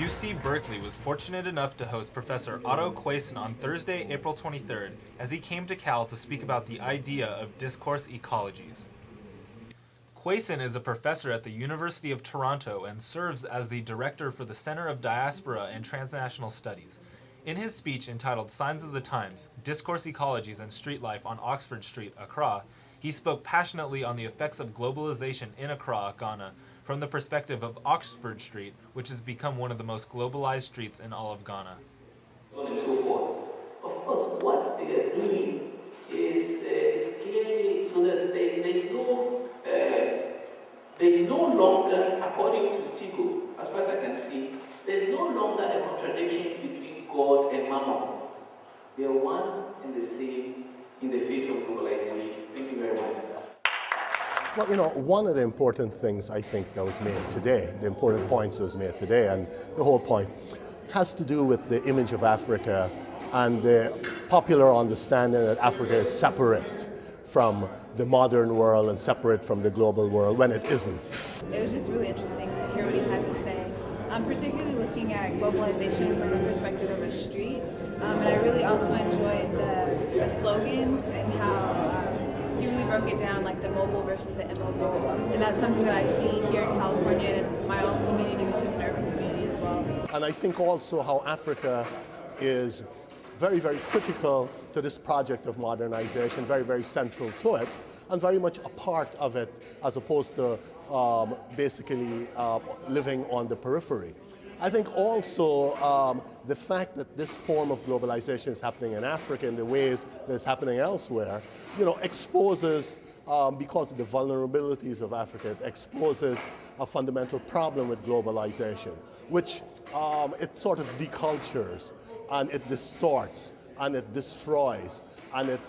UC Berkeley was fortunate enough to host Professor Ato Quayson on Thursday, April 23rd, as he came to Cal to speak about the idea of discourse ecologies. Quayson is a professor at the University of Toronto and serves as the director for the Center of Diaspora and Transnational Studies. In his speech entitled Signs of the Times, Discourse Ecologies and Street Life on Oxford Street, Accra, he spoke passionately on the effects of globalization in Accra, Ghana, from the perspective of Oxford Street, which has become one of the most globalized streets in all of Ghana. And so forth. Of course, what they are doing is clearly so that there's no longer, according to Tigo, as far as I can see, there's no longer a contradiction between God and Mammon. They are one and the same in the face of globalization. Thank you very much. Well, one of the important things I think that was made today, the important points that was made today, and the whole point, has to do with the image of Africa and the popular understanding that Africa is separate from the modern world and separate from the global world when it isn't. It was just really interesting to hear what he had to say, particularly looking at globalization from the perspective of a street. And I really also enjoyed the slogans and how he really broke it down, like the mobile versus the immobile. And that's something that I see here in California and in my own community, which is an urban community as well. And I think also how Africa is very, very critical to this project of modernization, very, very central to it, and very much a part of it as opposed to basically living on the periphery. I think also the fact that this form of globalization is happening in Africa in the ways that it's happening elsewhere, exposes, because of the vulnerabilities of Africa, it exposes a fundamental problem with globalization, which it sort of decultures and it distorts and it destroys and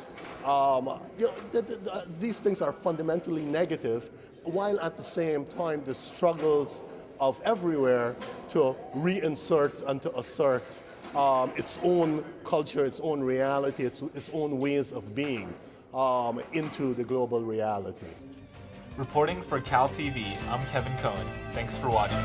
these things are fundamentally negative, while at the same time the struggles of everywhere to reinsert and to assert its own culture, its own reality, its own ways of being into the global reality. Reporting for CalTV, I'm Kevin Cohen. Thanks for watching.